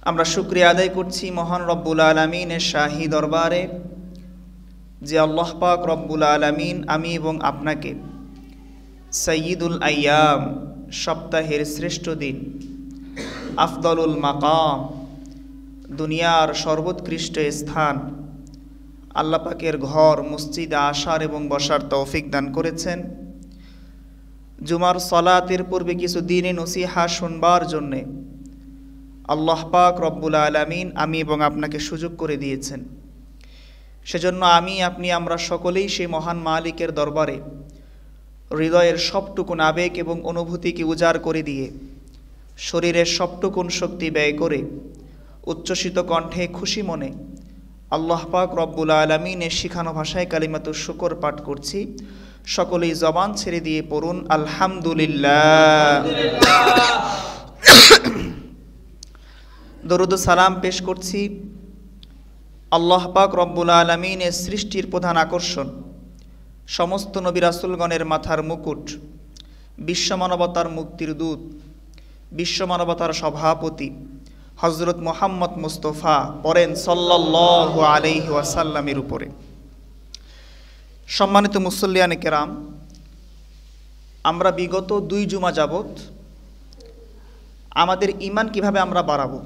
আমরা শুকরিয়া আদায় করছি মহান রব্বুল আলামিনের শাহী দরবারে যে আল্লাহ পাক রব্বুল আলামিন আমি এবং আপনাকে সাইয়্যিদুল আইয়াম সপ্তাহের শ্রেষ্ঠ দিন, আফদলুল মাকাম দুনিয়ার সর্বোৎকৃষ্ট স্থান, আল্লাহ পাকের ঘর মসজিদে আসার এবং বসার তৌফিক দান করেছেন। জুমার সালাতের পূর্বে কিছু দ্বীনি নসিহা শুনবার জন্যে আল্লাহ পাক রব্বুল আলামিন আমি এবং আপনাকে সুযোগ করে দিয়েছেন। সেজন্য আমরা সকলেই সেই মহান মালিকের দরবারে হৃদয়ের সবটুকুন আবেগ এবং অনুভূতিকে উজাড় করে দিয়ে শরীরের সবটুকুন শক্তি ব্যয় করে উচ্ছ্বসিত কণ্ঠে খুশি মনে আল্লাহ পাক রব্বুল আলামিনের শিখানো ভাষায় কালিমাতুশ শুকর পাঠ করছি। সকলেই জবান ছেড়ে দিয়ে পড়ুন আলহামদুলিল্লাহ। দরুদ ও সালাম পেশ করছি আল্লাহ পাক রব্বুল আলামিনের সৃষ্টির প্রধান আকর্ষণ, সমস্ত নবী রাসূলগণের মাথার মুকুট, বিশ্বমানবতার মুক্তির দূত, বিশ্বমানবতার সভাপতি হযরত মুহাম্মদ মুস্তাফা পড়েন সাল্লাল্লাহু আলাইহি ওয়াসাল্লামের উপরে। সম্মানিত মুসল্লিয়ানে কেরাম, আমরা বিগত 2 জুমা যাবত আমাদের ঈমান কিভাবে আমরা বাড়াবো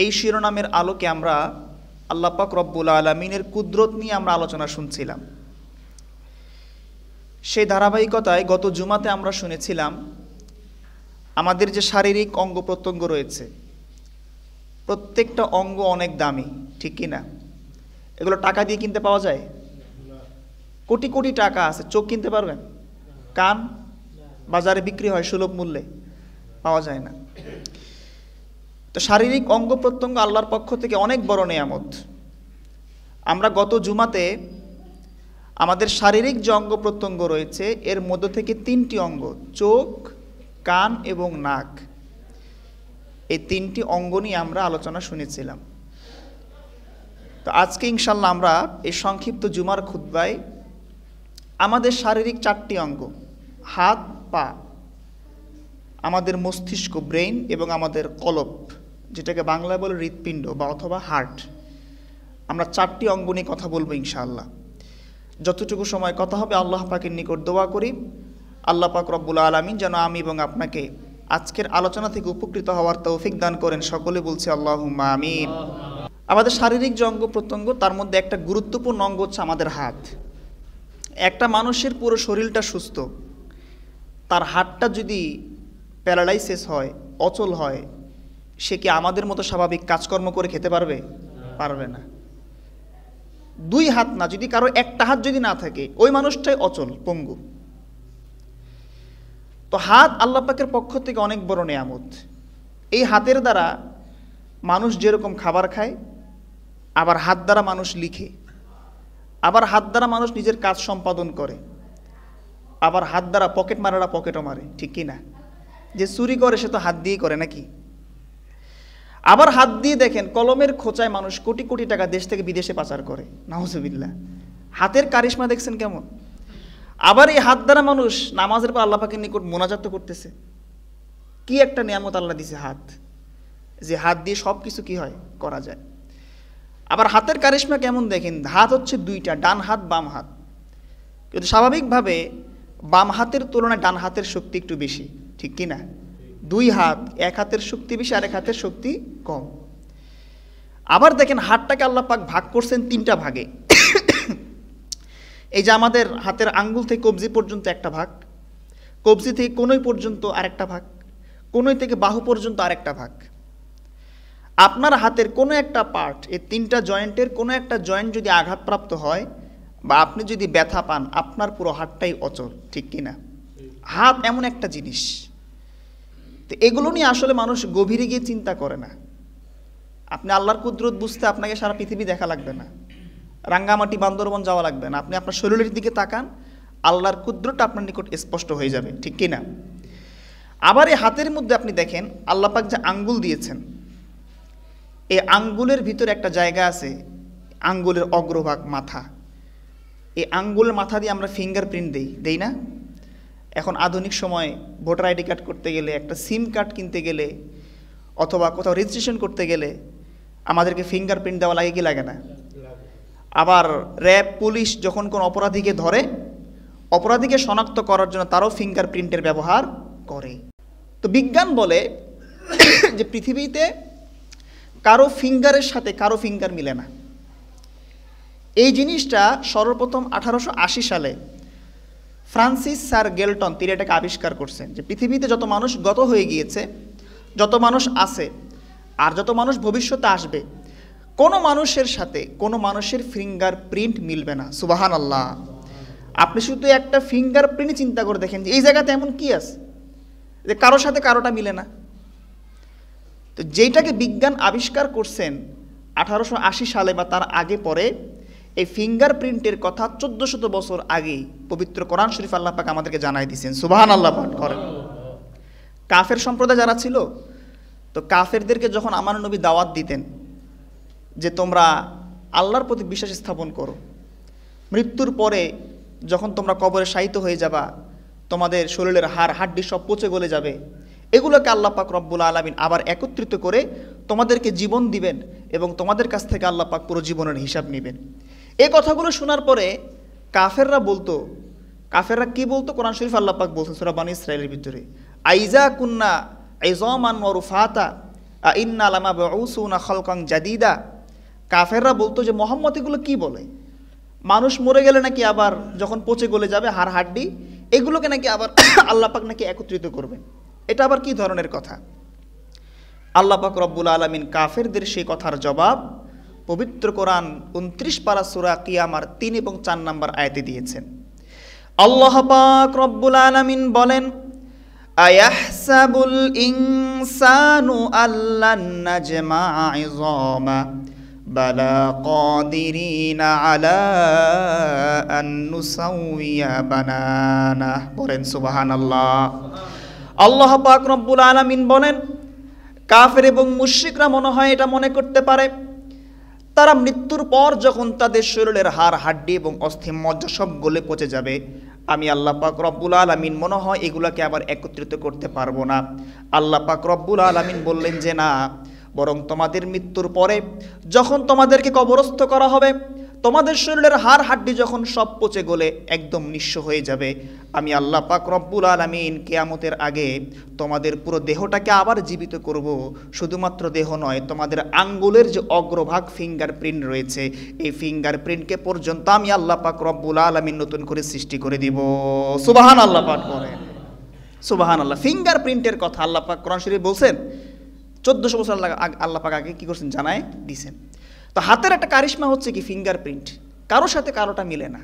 এই শিরোনামের আলোকে আমরা আল্লাহ পাক রব্বুল আলামিনের কুদরত নিয়ে আমরা আলোচনা শুনছিলাম। সেই ধারাবাহিকতায় গত জুমাতে আমরা শুনেছিলাম আমাদের যে শারীরিক অঙ্গ প্রত্যঙ্গ রয়েছে প্রত্যেকটা অঙ্গ অনেক দামি, ঠিক কি না? এগুলো টাকা দিয়ে কিনতে পাওয়া যায়? কোটি কোটি টাকা আছে, চোখ কিনতে পারবেন? কান বাজারে বিক্রি হয় সুলভ মূল্যে, পাওয়া যায় না। তো শারীরিক অঙ্গ প্রত্যঙ্গ আল্লাহর পক্ষ থেকে অনেক বড় নেয়ামত। আমরা গত জুমাতে আমাদের শারীরিক যে অঙ্গ প্রত্যঙ্গ রয়েছে এর মধ্য থেকে 3টি অঙ্গ, চোখ, কান এবং নাক, এই 3টি অঙ্গ নিয়ে আমরা আলোচনা শুনেছিলাম। তো আজকে ইনশাল্লাহ আমরা এই সংক্ষিপ্ত জুমার খুতবায় আমাদের শারীরিক 4টি অঙ্গ, হাত, পা, আমাদের মস্তিষ্ক ব্রেইন এবং আমাদের কলব, যেটাকে বাংলায় বলে হৃৎপিণ্ড বা অথবা হার্ট, আমরা 4টি অঙ্গ নিয়ে কথা বলবো ইনশাআল্লাহ। যতটুকু সময় কথা হবে আল্লাহ পাকের নিকট দোয়া করি আল্লাহ পাক রব্বুল আলামিন যেন আমি এবং আপনাকে আজকের আলোচনা থেকে উপকৃত হওয়ার তৌফিক দান করেন। সকলে বলছি আল্লাহুম্মা আমিন। আমাদের শারীরিক যে অঙ্গ প্রত্যঙ্গ তার মধ্যে একটা গুরুত্বপূর্ণ অঙ্গ হচ্ছে আমাদের হাত। একটা মানুষের পুরো শরীরটা সুস্থ, তার হাতটা যদি প্যারালাইসিস হয়, অচল হয়, সে কি আমাদের মতো স্বাভাবিক কাজকর্ম করে খেতে পারবে? পারবে না। 2 হাত না, যদি কারো একটা হাত যদি না থাকে ওই মানুষটাই অচল, পঙ্গু। তো হাত আল্লাহ পাকের পক্ষ থেকে অনেক বড় নেয়ামত। এই হাতের দ্বারা মানুষ যেরকম খাবার খায়, আবার হাত দ্বারা মানুষ লিখে, আবার হাত দ্বারা মানুষ নিজের কাজ সম্পাদন করে, আবার হাত দ্বারা পকেট মারারা পকেটও মারে, ঠিক কি না? যে চুরি করে সে তো হাত দিয়েই করে নাকি? আবার হাত দিয়ে দেখেন কলমের খোঁচায় মানুষ কোটি কোটি টাকা দেশ থেকে বিদেশে পাচার করে, নাউজুবিল্লাহ। হাতের কারিশমা দেখছেন কেমন? আবার এই হাত দ্বারা মানুষ নামাজের পর আল্লাহ পাকের নিকট মোনাজাত করতেছে। কি একটা নিয়ামত আল্লাহ দিছে হাত, যে হাত দিয়ে সব কিছু কি হয় করা যায়। আবার হাতের কারিশমা কেমন দেখেন, হাত হচ্ছে 2টা, ডান হাত বাম হাত। কিন্তু স্বাভাবিকভাবে বাম হাতের তুলনায় ডান হাতের শক্তি একটু বেশি, ঠিক কি না? 2 হাত, এক হাতের শক্তি বেশি আর এক হাতের শক্তি কম। আবার দেখেন হাতটাকে আল্লাহ পাক ভাগ করছেন 3টা ভাগে। এই যে আমাদের হাতের আঙ্গুল থেকে কবজি পর্যন্ত একটা ভাগ, কবজি থেকে কনুই পর্যন্ত আরেকটা ভাগ, কনুই থেকে বাহু পর্যন্ত আরেকটা ভাগ। আপনার হাতের কোনো একটা পার্ট, এই 3টা জয়েন্টের কোনো একটা জয়েন্ট যদি আঘাতপ্রাপ্ত হয় বা আপনি যদি ব্যথা পান, আপনার পুরো হাতটাই অচল, ঠিক কি না? হাত এমন একটা জিনিস, তো এগুলো নিয়ে আসলে মানুষ গভীরে গিয়ে চিন্তা করে না। আপনি আল্লাহর কুদরত বুঝতে আপনাকে সারা পৃথিবী দেখা লাগবে না, রাঙ্গামাটি বান্দরবন যাওয়া লাগবে না। আপনি আপনার শরীরের দিকে তাকান, আল্লাহর কুদরতটা আপনার নিকট স্পষ্ট হয়ে যাবে, ঠিক কি না? আবার এই হাতের মধ্যে আপনি দেখেন আল্লাহ পাক যে আঙ্গুল দিয়েছেন, এই আঙ্গুলের ভিতরে একটা জায়গা আছে, আঙ্গুলের অগ্রভাগ মাথা। এই আঙ্গুলের মাথা দিয়ে আমরা ফিঙ্গারপ্রিন্ট দেই না? এখন আধুনিক সময় ভোটার আইডি কার্ড করতে গেলে, একটা সিম কার্ড কিনতে গেলে অথবা কোথাও রেজিস্ট্রেশন করতে গেলে আমাদেরকে ফিঙ্গারপ্রিন্ট দেওয়া লাগে কি লাগে না? আবার র্যাব পুলিশ যখন কোনো অপরাধীকে ধরে, অপরাধীকে শনাক্ত করার জন্য তারও ফিঙ্গারপ্রিন্টের ব্যবহার করে। তো বিজ্ঞান বলে যে পৃথিবীতে কারো ফিঙ্গারের সাথে কারো ফিঙ্গার মিলে না। এই জিনিসটা সর্বপ্রথম 1880 সালে ফ্রান্সিস স্যার গেলটন তিনি এটাকে আবিষ্কার করছেন যে পৃথিবীতে যত মানুষ গত হয়ে গিয়েছে, যত মানুষ আছে আর যত মানুষ ভবিষ্যতে আসবে, কোনো মানুষের সাথে কোনো মানুষের ফিঙ্গারপ্রিন্ট মিলবে না। সুবহানাল্লাহ। আপনি শুধু একটা ফিঙ্গারপ্রিন্ট চিন্তা করে দেখেন যে এই জায়গাতে এমন কি আছে যে কারোর সাথে কারোটা মিলে না। তো যেইটাকে বিজ্ঞান আবিষ্কার করছেন 1880 সালে বা তার আগে পরে, এই ফিঙ্গারপ্রিন্টের কথা 1400 বছর আগেই পবিত্র কোরআন শরীফ আল্লাহ পাক আমাদেরকে জানাই দিয়েছেন। সুবহানাল্লাহ পাঠ করেন। কাফের সম্প্রদায় যারা ছিল, তো কাফেরদেরকে যখন আমার নবী দাওয়াত দিতেন যে তোমরা আল্লাহর প্রতি বিশ্বাস স্থাপন করো, মৃত্যুর পরে যখন তোমরা কবরে শায়িত হয়ে যাবা, তোমাদের শরীরের হাড় হাড্ডি সব পচে গলে যাবে, এগুলোকে আল্লাহ পাক রব্বুল আলামিন আবার একত্রিত করে তোমাদেরকে জীবন দিবেন এবং তোমাদের কাছ থেকে আল্লাহ পাক পুরো জীবনের হিসাব নেবেন। এই কথাগুলো শোনার পরে কাফেররা কি বলতো? কোরআন শরীফ আল্লাহ পাক বলছেন সূরা বনী ইসরাঈলের ভিতরে, আইজা কুন্না ইযামান ওয়া রুফাতা ইন্না লামাবউসুনা খালকান জাদিদা। কাফেররা বলতো যে মুহাম্মদ এগুলো কি বলে? মানুষ মরে গেলে নাকি আবার যখন পচে গলে যাবে হাড় হাড্ডি, এগুলোকে নাকি আবার আল্লাহ পাক নাকি একত্রিত করবেন। এটা আবার কি ধরনের কথা? আল্লাহ পাক রব্বুল আলামিন কাফেরদের সেই কথার জবাব পবিত্র কোরআন 29 পারা সূরা কিয়ামার 3 এবং 4 নম্বর আয়াতে দিয়েছেন। আল্লাহ পাক রব্বুল আলামিন বলেন, আয়াহসাবুল ইনসানু আল্লান নাজমা'a ইযামা বালা কাদিরিনা আলা আন নুসাউইয়া বানানা। বলেন সুবহানাল্লাহ। আল্লাহ পাক রব্বুল আলামিন বলেন, কাফের এবং মুশরিকরা মনে হয় এটা মনে করতে পারে তারা মৃত্যুর পর যখন তাদের শরীরের হাড় হাড্ডি এবং অস্থি মজ্জা সব গলে পচে যাবে, আমি আল্লাহ পাক রব্বুল আলামিন মনে হয় এগুলাকে আবার একত্রিত করতে পারবো না। আল্লাহ পাক রব্বুল আলামিন বললেন যে না, বরং তোমাদের মৃত্যুর পরে যখন তোমাদেরকে কবরস্থ করা হবে, তোমাদের শরীরের হাড় হাড্ডি যখন সব পচে গলে একদম নিঃস্ব হয়ে যাবে, আমি আল্লাহ পাক রব্বুল আলামিন কিয়ামতের আগে তোমাদের পুরো দেহটাকে আবার জীবিত করব। শুধুমাত্র দেহ নয়, তোমাদের আঙ্গুলের যে অগ্রভাগ ফিঙ্গারপ্রিন্ট রয়েছে, এই ফিঙ্গারপ্রিন্টকে পর্যন্ত আমি আল্লাহ পাক রব্বুল আলামিন নতুন করে সৃষ্টি করে দিব। সুবহানাল্লাহ পাঠ করেন। সুবহানাল্লাহ। ফিঙ্গারপ্রিন্টের কথা আল্লাহ পাক কোরআন শরীফে বলছেন 1400 বছর আল্লাহ পাক আগে কি করছেন জানায় দিয়েছেন। তো হাতের একটা কারিশমা হচ্ছে কি ফিঙ্গারপ্রিন্ট, কারোর সাথে কারোটা মিলে না।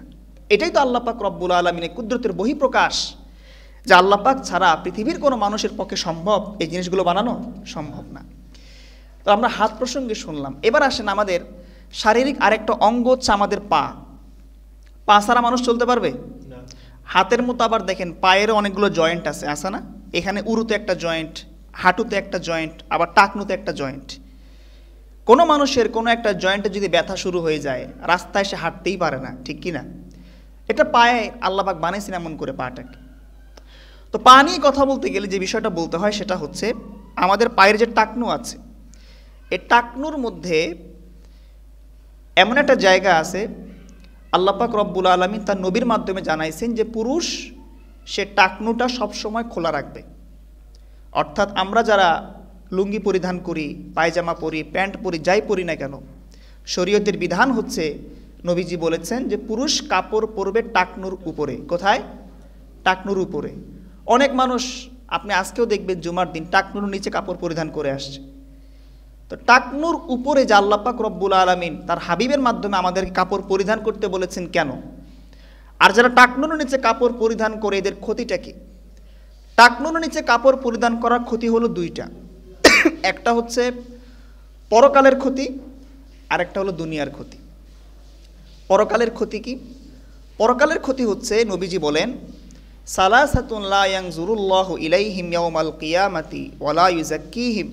এটাই তো আল্লাহ পাক রব্বুল আলামিনের কুদরতের বহিঃপ্রকাশ, যে আল্লাহ পাক ছাড়া পৃথিবীর কোনো মানুষের পক্ষে সম্ভব এই জিনিসগুলো বানানো সম্ভব না। তো আমরা হাত প্রসঙ্গে শুনলাম, এবার আসেন আমাদের শারীরিক আরেকটা অঙ্গ হচ্ছে আমাদের পা। পা ছাড়া মানুষ চলতে পারবে না। হাতের মতো আবার দেখেন পায়েরও অনেকগুলো জয়েন্ট আছে না? এখানে উরুতে একটা জয়েন্ট, হাঁটুতে একটা জয়েন্ট, আবার টাকনুতে একটা জয়েন্ট। কোনো মানুষের কোনো একটা জয়েন্টে যদি ব্যথা শুরু হয়ে যায়, রাস্তায় সে হাঁটতেই পারে না, ঠিক কি না? এটা পায়ে আল্লাহ পাক বানাইছেন এমন করে পাটাকে। তো পা নিয়ে কথা বলতে গেলে যে বিষয়টা বলতে হয় সেটা হচ্ছে আমাদের পায়ের যে টাকনু আছে, এই টাকনুর মধ্যে এমন একটা জায়গা আছে আল্লাহ পাক রব্বুল আলামিন তার নবীর মাধ্যমে জানাইছেন যে পুরুষ সে টাকনুটা সবসময় খোলা রাখবে। অর্থাৎ আমরা যারা লুঙ্গি পরিধান করি, পায়জামা পরি, প্যান্ট পরি, যাই পরি না কেন, শরীয়তের বিধান হচ্ছে নবীজি বলেছেন যে পুরুষ কাপড় পরবে টাকনুর উপরে। কোথায়? টাকনুর উপরে। অনেক মানুষ আপনি আজকেও দেখবেন জুমার দিন টাকনুর নিচে কাপড় পরিধান করে আসছে। তো টাকনুর উপরে যে আল্লাহ পাক রব্বুল আলামিন তার হাবিবের মাধ্যমে আমাদেরকে কাপড় পরিধান করতে বলেছেন কেন? আর যারা টাকনুর নিচে কাপড় পরিধান করে এদের ক্ষতিটা কি? টাকনুর নিচে কাপড় পরিধান করার ক্ষতি হলো দুইটা। একটা হচ্ছে পরকালের ক্ষতি, আর একটা হলো দুনিয়ার ক্ষতি। পরকালের ক্ষতি কি? পরকালের ক্ষতি হচ্ছে নবীজি বলেন, সালাসাতুন লা ইয়ানজুরুল্লাহু ইলাইহিম ইয়াউমাল কিয়ামাতি ওয়া লা ইউযাক্কিহিম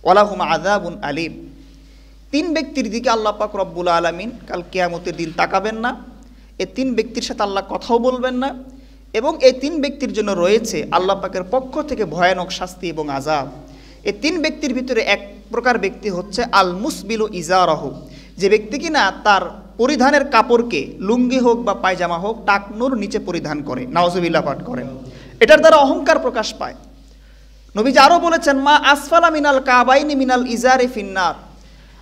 ওয়া লাহুম আযাবুন আলীম। তিন ব্যক্তির দিকে আল্লাহ পাক রব্বুল আলামিন কাল কিয়ামতের দিন তাকাবেন না, এই তিন ব্যক্তির সাথে আল্লাহ কথাও বলবেন না, এবং এই তিন ব্যক্তির জন্য রয়েছে আল্লাহ পাকের পক্ষ থেকে ভয়ানক শাস্তি এবং আযাব। এই 3 ব্যক্তির ভিতরে এক প্রকার ব্যক্তি হচ্ছে আল মুসবিলু ইজারাহু, যে ব্যক্তি কিনা তার পরিধানের কাপড়কে লুঙ্গি হোক বা পায়জামা হোক টাকনুর নিচে পরিধান করে, নাউজুবিল্লাহ পাঠ করেন। এটার দ্বারা অহংকার প্রকাশ পায়। নবীজি আরও বলেছেন, মা আসফালা মিনাল কাবাইনি মিনাল ইজারে ফিন্নার,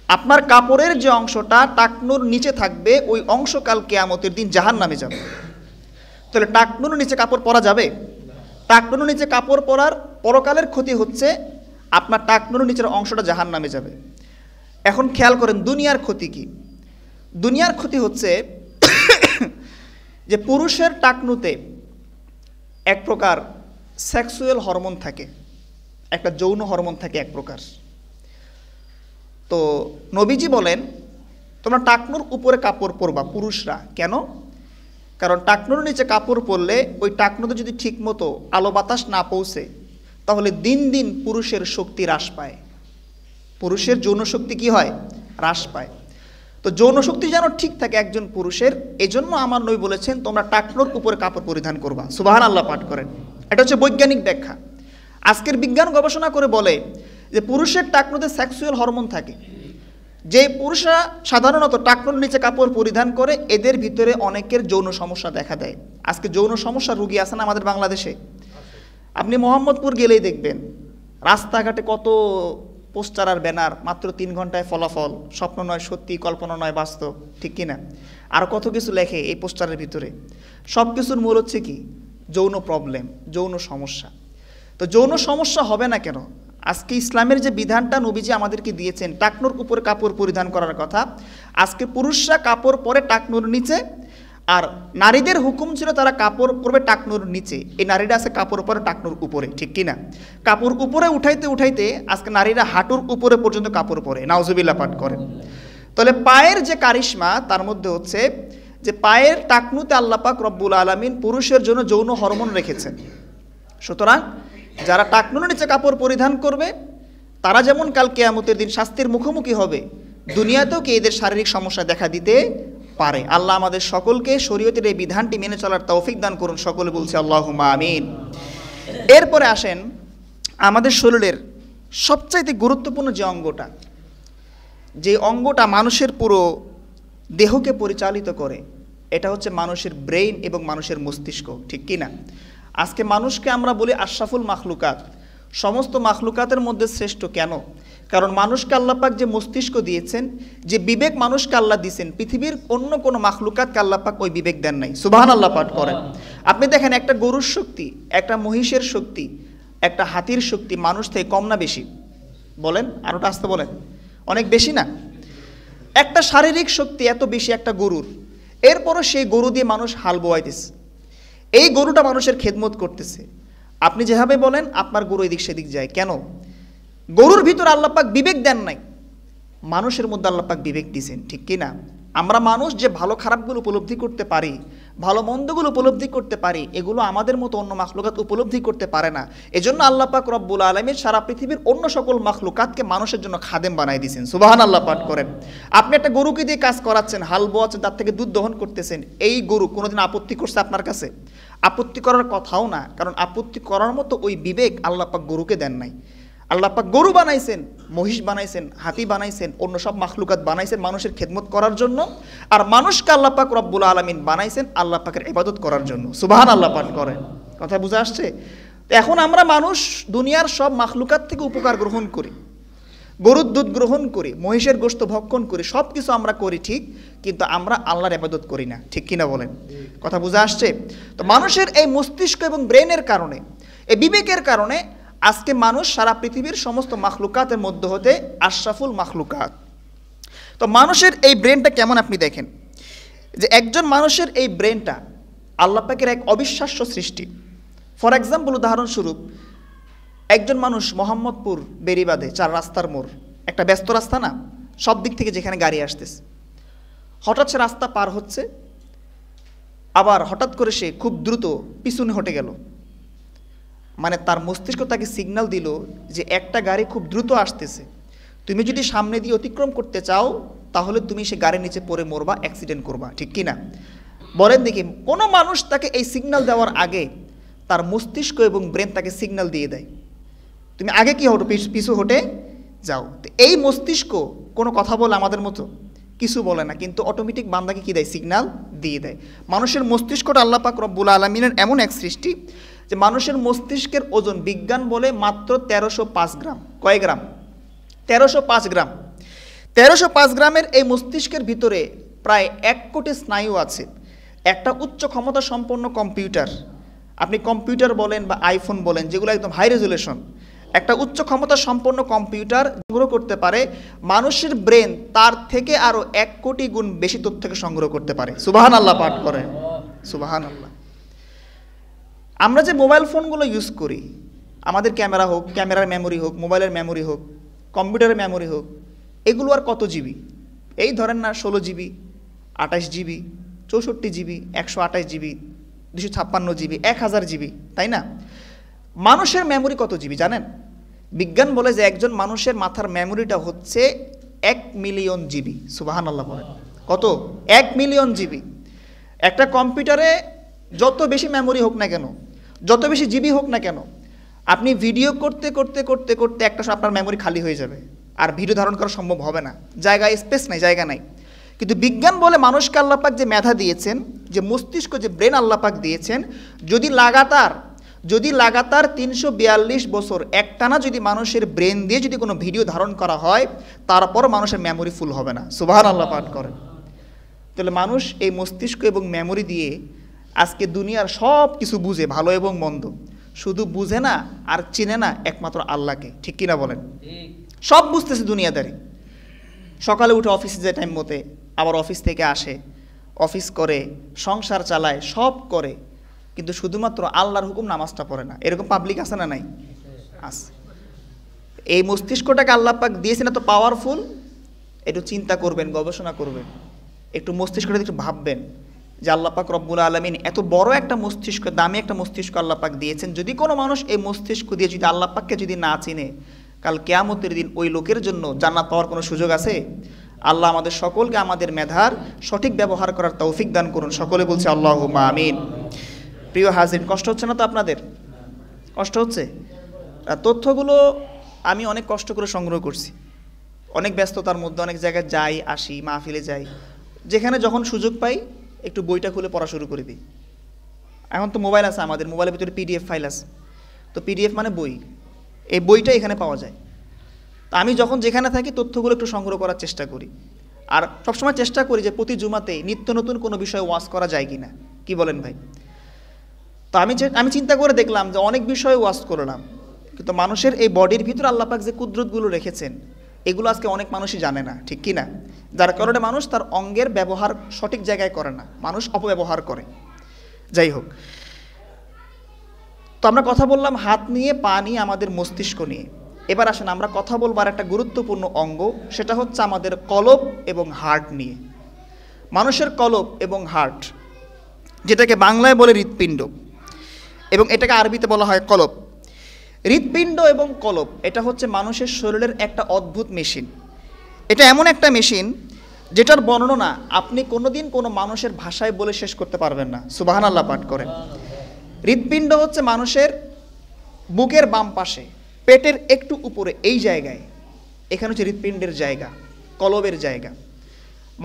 আপনার কাপড়ের যে অংশটা টাকনুর নিচে থাকবে ওই অংশ কাল কিয়ামতের দিন জাহান্নামে যাবে। তাহলে টাকনুর নিচে কাপড় পরা যাবে? টাকনুর নিচে কাপড় পরার পরকালের ক্ষতি হচ্ছে আপনার টাকনুর নিচের অংশটা জাহান্নামে যাবে। এখন খেয়াল করেন দুনিয়ার ক্ষতি কি? দুনিয়ার ক্ষতি হচ্ছে যে পুরুষের টাকনুতে এক প্রকার সেক্সুয়াল হরমোন থাকে, একটা যৌন হরমোন থাকে এক প্রকার। তো নবীজি বলেন তোমরা টাকনুর উপরে কাপড় পরবা পুরুষরা। কেন? কারণ টাকনুর নিচে কাপড় পরলে ওই টাকনুতে যদি ঠিকমতো আলো বাতাস না পৌঁছে তাহলে দিন দিন পুরুষের শক্তি হ্রাস পায়, পুরুষের যৌন শক্তি কি হয়? হ্রাস পায়। তো যৌন শক্তি যেন ঠিক থাকে একজন পুরুষের, এজন্য আমার নবী বলেছেন তোমরা টাকনুর উপরে কাপড় পরিধান করবা। সুবহানাল্লাহ পাঠ করেন। এটা হচ্ছে বৈজ্ঞানিক ব্যাখ্যা। আজকের বিজ্ঞান গবেষণা করে বলে যে পুরুষের টাকনুতে সেক্সুয়াল হরমোন থাকে। যে পুরুষরা সাধারণত টাকনুর নিচে কাপড় পরিধান করে এদের ভিতরে অনেকের যৌন সমস্যা দেখা দেয়। আজকে যৌন সমস্যার রোগী আছে না আমাদের বাংলাদেশে? আপনি মোহাম্মদপুর গেলেই দেখবেন রাস্তাঘাটে কত পোস্টার আর ব্যানার, মাত্র 3 ঘন্টায় ফলাফল, স্বপ্ন নয় সত্যি, কল্পনা নয় বাস্তব, ঠিক কিনা? আর কত কিছু লেখে এই পোস্টারের ভিতরে। সব কিছুর মূল হচ্ছে কি? যৌন প্রবলেম, যৌন সমস্যা। তো যৌন সমস্যা হবে না কেন? আজকে ইসলামের যে বিধানটা নবীজি আমাদেরকে দিয়েছেন টাকনুর উপরে কাপড় পরিধান করার কথা, আজকে পুরুষরা কাপড় পরে টাকনুর নিচে, আর নারীদের হুকুম ছিল তারা কাপড় পরবে টাকনুর নিচে। এই নারীরা আছে কাপড় পরে টাকনুর উপরে, ঠিক কিনা? কাপড় উপরে উঠাইতে উঠাইতে আজকে নারীরা হাঁটুর উপরে পর্যন্ত কাপড় পরে, নাউজুবিল্লাহ পাঠ করেন। তাহলে পায়ের যে কারিশমা তার মধ্যে হচ্ছে যে পায়ের টাকনুতে আল্লাহ পাক রব্বুল আলামিন পুরুষের জন্য যৌন হরমোন রেখেছেন। সুতরাং যারা টাকনুর নিচে কাপড় পরিধান করবে তারা যেমন কাল কিয়ামতের দিন শাস্তির মুখোমুখি হবে, দুনিয়াতেও কি এদের শারীরিক সমস্যা দেখা দিতে পারে। আল্লাহ আমাদের সকলকে শরীয়তের এই বিধানটি মেনে চলার তৌফিক দান করুন। সকলে বলছি আল্লাহুম্মা আমিন। এরপরে আসেন আমাদের শরীরের সবচাইতে গুরুত্বপূর্ণ যে অঙ্গটা, যে অঙ্গটা মানুষের পুরো দেহকে পরিচালিত করে, এটা হচ্ছে মানুষের ব্রেইন এবং মানুষের মস্তিষ্ক, ঠিক কি না? আজকে মানুষকে আমরা বলি আশরাফুল মাখলুকাত, সমস্ত মাখলুকাতের মধ্যে শ্রেষ্ঠ। কেন? কারণ মানুষকে আল্লাহ পাক যে মস্তিষ্ক দিয়েছেন, যে বিবেক মানুষকে আল্লাহ দিয়েছেন, পৃথিবীর অন্য কোনো মাখলুকাতকে আল্লাহ পাক ওই বিবেক দেন নাই। সুবহানাল্লাহ পাঠ করেন। আপনি দেখেন একটা গরুর শক্তি, একটা মহিষের শক্তি, একটা হাতির শক্তি মানুষ থেকে কম না বেশি? বলেন, আরোটা আসতে বলেন। অনেক বেশি না? একটা শারীরিক শক্তি এত বেশি একটা গরুর, এরপরও সেই গরু দিয়ে মানুষ হাল বোয়াইতেছে, এই গরুটা মানুষের খেদমত করতেছে। আপনি যেভাবে বলেন আপনার গরু এদিক সেদিক যায় কেন? গরুর ভিতর আল্লাহ পাক বিবেক দেন নাই, মানুষের মধ্যে আল্লাহ পাক বিবেক দিয়েছেন, ঠিক কি না? আমরা মানুষ যে ভালো খারাপগুলো উপলব্ধি করতে পারি, ভালো মন্দগুলো উপলব্ধি করতে পারি, এগুলো আমাদের মতো অন্য মাখলুকাত উপলব্ধি করতে পারে না। এজন্য আল্লাহ পাক রব্বুল আলামিন সারা পৃথিবীর অন্য সকল মাখলুকাতকে মানুষের জন্য খাদেম বানাই দিয়েছেন। সুবহানাল্লাহ পাঠ করেন। আপনি একটা গরুকে দিয়ে কাজ করাচ্ছেন, হাল বোয়াচ্ছেন, তার থেকে দুধ দহন করতেছেন, এই গরু কোনোদিন আপত্তি করছে আপনার কাছে? আপত্তি করার কথাও না, কারণ আপত্তি করার মতো ওই বিবেক আল্লাহ পাক গরুকে দেন নাই। আল্লাহ পাক গরু বানাইছেন, মহিষ বানাইছেন, হাতি বানাইছেন, অন্য সব মাখলুকাত বানাইছেন মানুষের খেদমত করার জন্য, আর মানুষকে আল্লাহ পাক রব্বুল আলামিন বানাইছেন আল্লাহ পাকের ইবাদত করার জন্য। সুবহানাল্লাহ পাঠ করেন। কথা বুঝে আসছে? তো এখন আমরা মানুষ দুনিয়ার সব মাখলুকাত থেকে উপকার গ্রহণ করি, গরুর দুধ গ্রহণ করি, মহিষের গোশত ভক্ষণ করি, সব কিছু আমরা করি ঠিক, কিন্তু আমরা আল্লাহর ইবাদত করি না, ঠিক কিনা বলেন? কথা বুঝে আসছে? তো মানুষের এই মস্তিষ্ক এবং ব্রেনের কারণে, এই বিবেকের কারণে আজকে মানুষ সারা পৃথিবীর সমস্ত মাখলুকাতের মধ্যে হতে আশরাফুল মাখলুকাত। তো মানুষের এই ব্রেনটা কেমন আপনি দেখেন যে একজন মানুষের এই ব্রেনটা আল্লাহ পাকের এক অবিশ্বাস্য সৃষ্টি। ফর এক্সাম্পল, উদাহরণস্বরূপ, একজন মানুষ মোহাম্মদপুর বেরিবাদে 4 রাস্তার মোড়, একটা ব্যস্ত রাস্তা না, সব দিক থেকে যেখানে গাড়ি আসতেছে, হঠাৎ সে রাস্তা পার হচ্ছে, আবার হঠাৎ করে সে খুব দ্রুত পিছনে হটে গেল। মানে তার মস্তিষ্ক তাকে সিগন্যাল দিল যে একটা গাড়ি খুব দ্রুত আসতেছে, তুমি যদি সামনে দিয়ে অতিক্রম করতে চাও তাহলে তুমি সে গাড়ির নিচে পড়ে মরবা, অ্যাক্সিডেন্ট করবা, ঠিক কি না? বলেন দেখি, কোনো মানুষ তাকে এই সিগন্যাল দেওয়ার আগে তার মস্তিষ্ক এবং ব্রেন তাকে সিগন্যাল দিয়ে দেয় তুমি আগে কি হটো, পিছু হটে যাও। তো এই মস্তিষ্ক কোনো কথা বলে আমাদের মতো? কিছু বলে না, কিন্তু অটোমেটিক বান্দাকে কী দেয়? সিগন্যাল দিয়ে দেয়। মানুষের মস্তিষ্কটা আল্লাহ পাক রব্বুল আলামিনের এমন এক সৃষ্টি যে মানুষের মস্তিষ্কের ওজন বিজ্ঞান বলে মাত্র 1305 গ্রাম। কয় গ্রাম? 1305 গ্রাম। 1305 গ্রামের এই মস্তিষ্কের ভিতরে প্রায় 1 কোটি স্নায়ু আছে। একটা উচ্চ ক্ষমতা সম্পন্ন কম্পিউটার, আপনি কম্পিউটার বলেন বা আইফোন বলেন, যেগুলো একদম হাই রেজুলেশন, একটা উচ্চ ক্ষমতা সম্পন্ন কম্পিউটার সংগ্রহ করতে পারে। মানুষের ব্রেন তার থেকে আরও 1 কোটি গুণ বেশি তথ্যকে সংগ্রহ করতে পারে। সুবহানাল্লাহ পাঠ করেন, সুবহানাল্লাহ। আমরা যে মোবাইল ফোনগুলো ইউজ করি, আমাদের ক্যামেরা হোক, ক্যামেরার মেমোরি হোক, মোবাইলের মেমোরি হোক, কম্পিউটারের মেমোরি হোক, এগুলো আর কত জিবি? এই ধরেন না 16 GB, 28 GB, 64 GB, 128 GB, 256 GB, 1000 GB, তাই না? মানুষের মেমোরি কত জিবি জানেন? বিজ্ঞান বলে যে একজন মানুষের মাথার মেমোরিটা হচ্ছে 1 মিলিয়ন জিবি। সুবহানাল্লাহ বলেন। কত? 1 মিলিয়ন জিবি। একটা কম্পিউটারে যত বেশি মেমোরি হোক না কেন, যত বেশি জিবি হোক না কেন, আপনি ভিডিও করতে করতে করতে করতে একটা সময় আপনার মেমোরি খালি হয়ে যাবে, আর ভিডিও ধারণ করা সম্ভব হবে না, জায়গায় স্পেস নাই, জায়গা নাই। কিন্তু বিজ্ঞান বলে মানুষকে আল্লাহ পাক যে মেধা দিয়েছেন, যে মস্তিষ্ক, যে ব্রেন আল্লাহ পাক দিয়েছেন, যদি লাগাতার 342 বছর একটানা যদি মানুষের ব্রেন দিয়ে যদি কোনো ভিডিও ধারণ করা হয়, তারপর মানুষের মেমোরি ফুল হবে না। সুবহানাল্লাহ পাঠ করেন। তাহলে মানুষ এই মস্তিষ্ক এবং মেমোরি দিয়ে আজকে দুনিয়ার সব কিছু বুঝে, ভালো এবং মন্দ। শুধু বুঝে না আর চিনে না একমাত্র আল্লাহকে। ঠিক কিনা বলেন? সব বুঝতেছে দুনিয়াদারি। সকালে উঠে অফিসে যায় টাইম মতে, আবার অফিস থেকে আসে, অফিস করে, সংসার চালায়, সব করে, কিন্তু শুধুমাত্র আল্লাহর হুকুম নামাজটা পড়ে না। এরকম পাবলিক আছে না নাই? আছে। এই মস্তিষ্কটাকে আল্লাহ পাক দিয়েছেন এত পাওয়ারফুল। একটু চিন্তা করবেন, গবেষণা করবেন, একটু মস্তিষ্কটা একটু ভাববেন যে আল্লাহ পাক রব্বুল আলামিন এত বড় একটা মস্তিষ্ক, দামি একটা মস্তিষ্ক আল্লাহ পাক দিয়েছেন। যদি কোনো মানুষ এই মস্তিষ্ক দিয়ে যদি আল্লাহ পাককে যদি না চিনে, কাল কিয়ামতের দিন ওই লোকের জন্য জান্নাত পাওয়ার কোনো সুযোগ আছে? আল্লাহ আমাদের সকলকে আমাদের মেধার সঠিক ব্যবহার করার তৌফিক দান করুন। সকলে বলছে আল্লাহুম্মা আমিন। প্রিয় হাজির, কষ্ট হচ্ছে না তো আপনাদের? কষ্ট হচ্ছে? তথ্যগুলো আমি অনেক কষ্ট করে সংগ্রহ করছি, অনেক ব্যস্ততার মধ্যে অনেক জায়গায় যাই, আসি, মাহফিলে যাই, যেখানে যখন সুযোগ পাই একটু বইটা খুলে পড়া শুরু করে দিই। এখন তো মোবাইল আছে, আমাদের মোবাইলের ভিতরে পিডিএফ ফাইল আছে, তো পিডিএফ মানে বই, এই বইটা এখানে পাওয়া যায়। তো আমি যখন যেখানে থাকি তথ্যগুলো একটু সংগ্রহ করার চেষ্টা করি, আর সবসময় চেষ্টা করি যে প্রতি জুমাতে নিত্য নতুন কোনো বিষয়ে ওয়াজ করা যায় কি না। কি বলেন ভাই? তো আমি চিন্তা করে দেখলাম যে অনেক বিষয়ে ওয়াজ করলাম, কিন্তু মানুষের এই বডির ভিতরে আল্লাহ পাক যে কুদরতগুলো রেখেছেন, এগুলো আজকে অনেক মানুষই জানে না। ঠিক কি না? যার কারণে মানুষ তার অঙ্গের ব্যবহার সঠিক জায়গায় করে না, মানুষ অপব্যবহার করে। যাই হোক, তো আমরা কথা বললাম হাত নিয়ে, পা নিয়ে, আমাদের মস্তিষ্ক নিয়ে। এবার আসেন আমরা কথা বলবার একটা গুরুত্বপূর্ণ অঙ্গ, সেটা হচ্ছে আমাদের কলব এবং হার্ট নিয়ে। মানুষের কলব এবং হার্ট, যেটাকে বাংলায় বলে হৃৎপিণ্ড এবং এটাকে আরবিতে বলা হয় কলব। হৃৎপিণ্ড এবং কলব এটা হচ্ছে মানুষের শরীরের একটা অদ্ভুত মেশিন। এটা এমন একটা মেশিন যেটার বর্ণনা আপনি কোনোদিন কোনো মানুষের ভাষায় বলে শেষ করতে পারবেন না। সুবহানাল্লাহ পাঠ করেন। হৃৎপিণ্ড হচ্ছে মানুষের বুকের বাম পাশে, পেটের একটু উপরে, এই জায়গায়, এখানে হচ্ছে হৃৎপিণ্ডের জায়গা, কলবের জায়গা।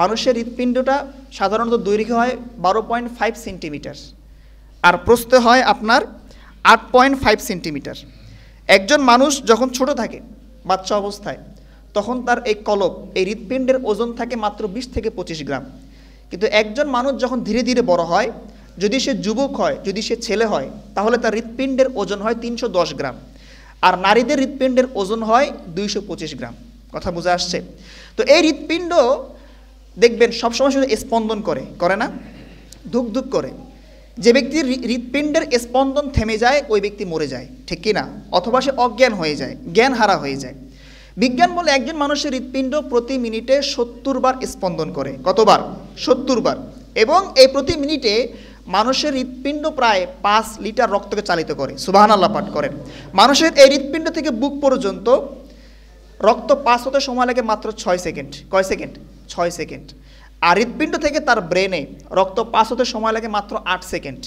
মানুষের হৃৎপিণ্ডটা সাধারণত দৈর্ঘ্য হয় 12.5 সেন্টিমিটার আর প্রস্থ হয় আপনার 8.5 সেন্টিমিটার। একজন মানুষ যখন ছোট থাকে, বাচ্চা অবস্থায়, তখন তার এই কলব, এই হৃৎপিণ্ডের ওজন থাকে মাত্র 20 থেকে 25 গ্রাম। কিন্তু একজন মানুষ যখন ধীরে ধীরে বড় হয়, যদি সে যুবক হয়, যদি সে ছেলে হয়, তাহলে তার হৃৎপিণ্ডের ওজন হয় 310 গ্রাম, আর নারীদের হৃৎপিণ্ডের ওজন হয় 225 গ্রাম। কথা বোঝা আসছে? তো এই হৃৎপিণ্ড দেখবেন সবসময় শুধু স্পন্দন করে না, ধুক ধুক করে। যে ব্যক্তির হৃৎপিণ্ডের স্পন্দন থেমে যায় ওই ব্যক্তি মরে যায়। ঠিক কি না? অথবা সে অজ্ঞান হয়ে যায়, জ্ঞান হারা হয়ে যায়। বিজ্ঞান বলে একজন মানুষের হৃৎপিণ্ড প্রতি মিনিটে 70 বার স্পন্দন করে। কতবার? 70 বার। এবং এই প্রতি মিনিটে মানুষের হৃৎপিণ্ড প্রায় 5 লিটার রক্তকে চালিত করে। সুবহানাল্লাহ পাঠ করেন। মানুষের এই হৃৎপিণ্ড থেকে বুক পর্যন্ত রক্ত পাস হতে সময় লাগে মাত্র 6 সেকেন্ড। কয় সেকেন্ড? 6 সেকেন্ড। আর হৃৎপিণ্ড থেকে তার ব্রেনে রক্ত পাস হতে সময় লাগে মাত্র 8 সেকেন্ড।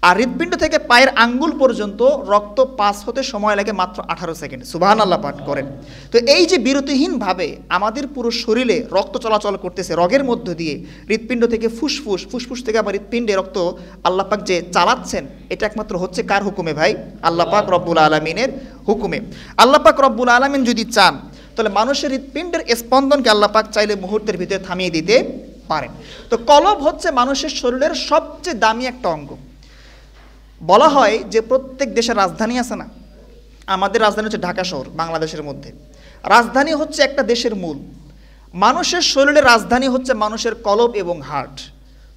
আর হৃৎপিণ্ড থেকে পায়ের আঙ্গুল পর্যন্ত রক্ত পাস হতে সময় লাগে মাত্র 18 সেকেন্ড। সুবহানাল্লাহ পাঠ করেন। তো এই যে বিরতিহীনভাবে আমাদের পুরো শরীরে রক্ত চলাচল করতেছে রগের মধ্য দিয়ে, হৃৎপিণ্ড থেকে ফুসফুস থেকে আবার হৃৎপিণ্ডে রক্ত আল্লাহ পাক যে চালাচ্ছেন, এটা একমাত্র হচ্ছে কার হুকুমে ভাই? আল্লাহ পাক রব্বুল আলামিনের হুকুমে। আল্লাহ পাক রব্বুল আলামিন যদি চান তাহলে মানুষের হৃৎপিণ্ডের স্পন্দনকে আল্লাহ পাক চাইলে মুহূর্তের ভিতরে থামিয়ে দিতে পারেন। তো কলব হচ্ছে মানুষের শরীরের সবচেয়ে দামি একটা অঙ্গ। বলা হয় যে প্রত্যেক দেশের রাজধানী আছে না, আমাদের রাজধানী হচ্ছে ঢাকা শহর, বাংলাদেশের মধ্যে রাজধানী হচ্ছে একটা দেশের মূল। মানুষের শরীরের রাজধানী হচ্ছে মানুষের কলব এবং হার্ট।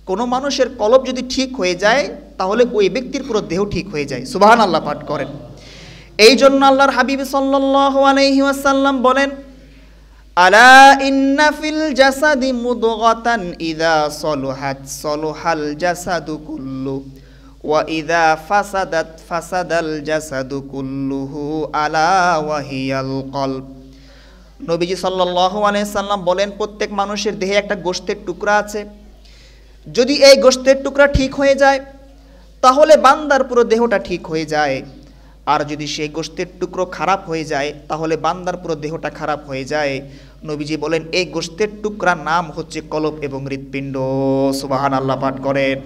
কোনো মানুষের কলব যদি ঠিক হয়ে যায় তাহলে ওই ব্যক্তির পুরো দেহ ঠিক হয়ে যায়। সুবহানাল্লাহ পাঠ করেন। এই জন্য আল্লাহর হাবিব সাল্লাল্লাহু আলাইহি ওয়াসাল্লাম বলেন, আলা ইন্না ফিল জাসাদি মুদগাতান ইযা সলুহাত সলুহাল জাসাদু কুল্লু ওয়া ইযা ফাসাদাত ফাসাদাল জাসাদু কুল্লুহু আলা ওয়া হিয়াল কলব। নবীজি সাল্লাল্লাহু আলাইহি সাল্লাম বলেন, প্রত্যেক মানুষের দেহে একটা গোশতের টুকরা আছে। যদি এই গোশতের টুকরা ঠিক হয়ে যায় তাহলে বান্দার পুরো দেহটা ঠিক হয়ে যায়। আর যদি সেই গোশতের টুকরো খারাপ হয়ে যায় তাহলে বান্দার পুরো দেহটা খারাপ হয়ে যায়। নবীজি বলেন এই গোশতের টুকরার নাম হচ্ছে কলব এবং হৃৎপিণ্ড। সুবহানাল্লাহ পাঠ করেন।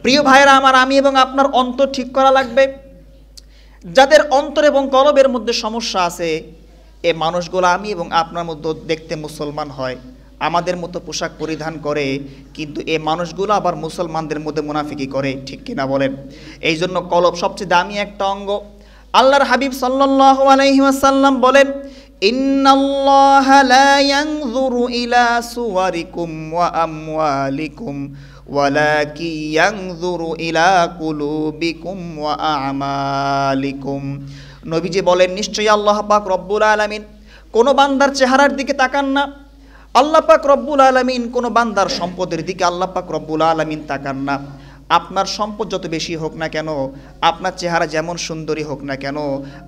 প্রিয় ভাইরা আমার, আমি এবং আপনার অন্তর ঠিক করা লাগবে। যাদের অন্তর এবং কলবের মধ্যে সমস্যা আছে এ মানুষগুলো আমি এবং আপনার মধ্যে দেখতে মুসলমান হয়, আমাদের মতো পোশাক পরিধান করে, কিন্তু এ মানুষগুলো আবার মুসলমানদের মধ্যে মুনাফিকি করে। ঠিক কিনা বলেন? এই জন্য কলব সবচেয়ে দামি একটা অঙ্গ। আল্লাহর হাবিব সাল্লাল্লাহু আলাইহি ওয়াসাল্লাম বলেন, ইন্নাল্লাহা লা ইয়ানজুরু ইলা সুওয়ারিকুম ওয়া আমওয়ালিকুম ওয়ালাকিন ইয়ানজুরু ইলা কুলুবিকুম ওয়া আমালিকুম। নবীজি বলেন, নিশ্চয়ই আল্লাহ পাক রব্বুল আলামিন কোন বান্দার চেহারার দিকে তাকান না। আল্লাহ পাক রব্বুল আলামিন কোন বান্দার সম্পদের দিকে আল্লাহ পাক রব্বুল আলামিন তাকান না। আপনার সম্পদ যত বেশি হোক না কেন, আপনার চেহারা যেমন সুন্দরী হোক না কেন,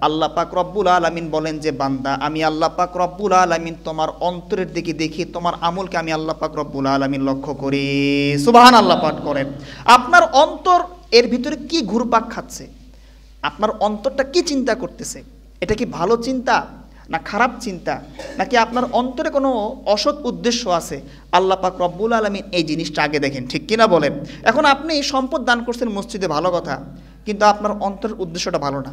আল্লাহ পাক রব্বুল আলামিন বলেন যে বান্দা, আমি আল্লাহ পাক রব্বুল আলামিন তোমার অন্তরের দিকে দেখি, তোমার আমলকে আমি আল্লাহ পাক রব্বুল আলামিন লক্ষ্য করি। সুবহানাল্লাহ পাঠ করেন। আপনার অন্তর এর ভিতরে কি ঘুরপাক খাচ্ছে, আপনার অন্তরটা কি চিন্তা করতেছে, এটা কি ভালো চিন্তা না খারাপ চিন্তা, নাকি আপনার অন্তরে কোনো অসৎ উদ্দেশ্য আছে, আল্লাহ পাক রব্বুল আলামিন এই জিনিসটা আগে দেখেন। ঠিক কিনা বলেন? এখন আপনি সম্পদ দান করছেন মসজিদে, ভালো কথা, কিন্তু আপনার অন্তরের উদ্দেশ্যটা ভালো না,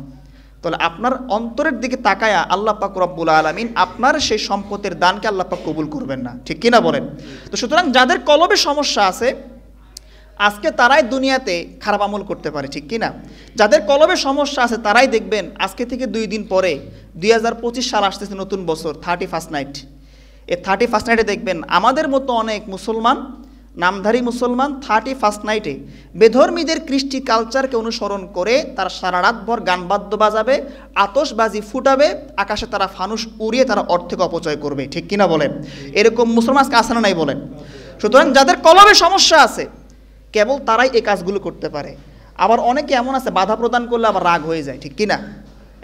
তাহলে আপনার অন্তরের দিকে তাকায়া আল্লাহ পাক রব্বুল আলামিন আপনার সেই সম্পদের দানকে আল্লাহ পাক কবুল করবেন না। ঠিক কিনা বলেন? তো সুতরাং যাদের কলবে সমস্যা আছে আজকে তারাই দুনিয়াতে খারাপ আমল করতে পারে। ঠিক কিনা? যাদের কলবে সমস্যা আছে তারাই দেখবেন আজকে থেকে 2 দিন পরে 2025 সাল আসতেছে, নতুন বছর, 31st নাইট। এই 31st নাইটে দেখবেন আমাদের মতো অনেক মুসলমান, নামধারী মুসলমান 31st নাইটে বেধর্মীদের কৃষ্টি কালচারকে অনুসরণ করে তারা সারা রাতভর গানবাদ্য বাজাবে, আতশবাজি ফুটাবে, আকাশে তারা ফানুস উড়িয়ে তারা অর্থকে অপচয় করবে। ঠিক কিনা বলেন? এরকম মুসলমান আজকে আসে না নাই বলেন? সুতরাং যাদের কলবে সমস্যা আছে কেবল তারাই এই কাজগুলো করতে পারে। আবার অনেকে এমন আছে বাধা প্রদান করলে আবার রাগ হয়ে যায়। ঠিক কিনা?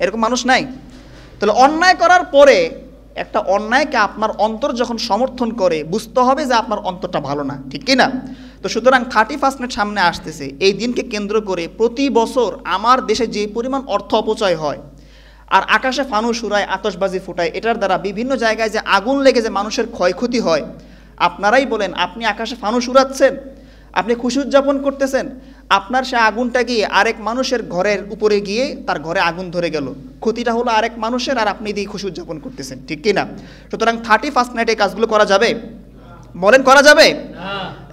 এরকম মানুষ নাই? তাহলে অন্যায় করার পরে একটা অন্যায়কে আপনার অন্তর যখন সমর্থন করে বুঝতে হবে যে আপনার অন্তরটা ভালো না। ঠিক কিনা? তো সুতরাং 31st নাইট সামনে আসতেছে, এই দিনকে কেন্দ্র করে প্রতি বছর আমার দেশে যে পরিমাণ অর্থ অপচয় হয় আর আকাশে ফানুস উড়ায়, আতশবাজি ফুটায়, এটার দ্বারা বিভিন্ন জায়গায় যে আগুন লেগে যে মানুষের ক্ষয়ক্ষতি হয়, আপনারাই বলেন, আপনি আকাশে ফানুস উড়াচ্ছেন, আপনি খুশি উদযাপন করতেছেন, আপনার সে আগুনটা গিয়ে আরেক মানুষের ঘরের উপরে গিয়ে তার ঘরে আগুন ধরে গেল, ক্ষতিটা হলো আরেক মানুষের, আর আপনি দিয়ে খুশি উদযাপন করতেছেন। ঠিক কিনা? সুতরাং 31st নাইটে কাজগুলো করা যাবে? বলেন করা যাবে?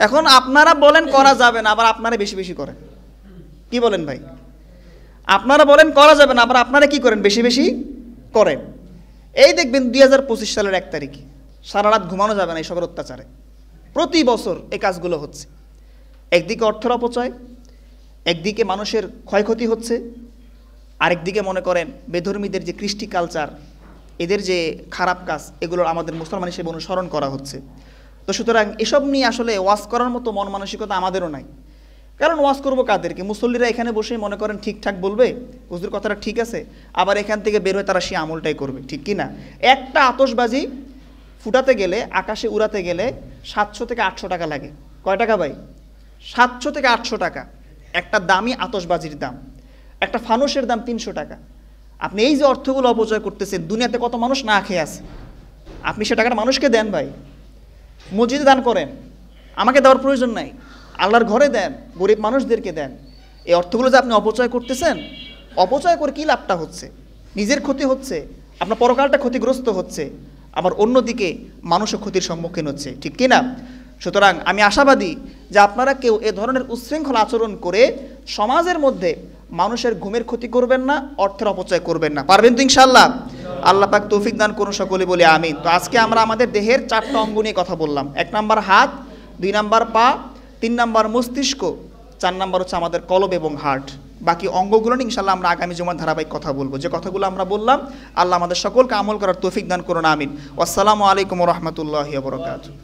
এখন আপনারা বলেন করা যাবে না, আবার আপনারা বেশি বেশি করেন। কি বলেন ভাই? আপনারা বলেন করা যাবে না, আবার আপনারা কি করেন? বেশি বেশি করেন। এই দেখবেন 2025 সালের 1 তারিখে সারা রাত ঘুমানো যাবে না এইসবের অত্যাচারে। প্রতি বছর এই কাজগুলো হচ্ছে। একদিকে অর্থের অপচয়, একদিকে মানুষের ক্ষয়ক্ষতি হচ্ছে, আরেকদিকে মনে করেন বেধর্মীদের যে কৃষ্টি কালচার, এদের যে খারাপ কাজ, এগুলো আমাদের মুসলমান হিসেবে অনুসরণ করা হচ্ছে। তো সুতরাং এসব নিয়ে আসলে ওয়াজ করার মতো মন মানসিকতা আমাদেরও নাই। কারণ ওয়াজ করবো কাদেরকে? মুসল্লিরা এখানে বসেই মনে করেন ঠিকঠাক বলবে, হুজুর কথাটা ঠিক আছে, আবার এখান থেকে বের হয়ে তারা সেই আমলটাই করবে। ঠিক কি না? একটা আতশবাজি ফুটাতে গেলে, আকাশে উড়াতে গেলে 700 থেকে 800 টাকা লাগে। কয় টাকা ভাই? 700 থেকে 800 টাকা। একটা দামি আতশবাজির দাম, একটা ফানুসের দাম 300 টাকা। আপনি এই যে অর্থগুলো অপচয় করতেছেন, দুনিয়াতে কত মানুষ না খেয়ে আছে, আপনি সে টাকাটা মানুষকে দেন ভাই, মসজিদে দান করেন, আমাকে দেওয়ার প্রয়োজন নাই, আল্লাহর ঘরে দেন, গরিব মানুষদেরকে দেন। এই অর্থগুলো যে আপনি অপচয় করতেছেন, অপচয় করে কী লাভটা হচ্ছে? নিজের ক্ষতি হচ্ছে, আপনার পরকালটা ক্ষতিগ্রস্ত হচ্ছে, আবার অন্যদিকে মানুষও ক্ষতির সম্মুখীন হচ্ছে, ঠিক কি না? সুতরাং আমি আশাবাদী যে আপনারা কেউ এ ধরনের উচ্ছৃঙ্খল আচরণ করে সমাজের মধ্যে মানুষের ঘুমের ক্ষতি করবেন না, অর্থের অপচয় করবেন না। পারবেন তো ইনশাআল্লাহ? আল্লাহ পাক তৌফিক দান করুন, সকলে বলি আমিন। তো আজকে আমরা আমাদের দেহের 4টা অঙ্গ নিয়ে কথা বললাম। 1 নাম্বার হাত, 2 নাম্বার পা, 3 নাম্বার মস্তিষ্ক, 4 নাম্বার হচ্ছে আমাদের কলব এবং হার্ট। বাকি অঙ্গগুলো নিয়ে ইনশাআল্লাহ আমরা আগামী জুমার ধারাবাহিক কথা বলবো। যে কথাগুলো আমরা বললাম, আল্লাহ আমাদের সকলকে আমল করার তৌফিক দান করুন, আমিন। আসসালামু আলাইকুম ওয়া রাহমাতুল্লাহি ওয়া বারাকাতুহু।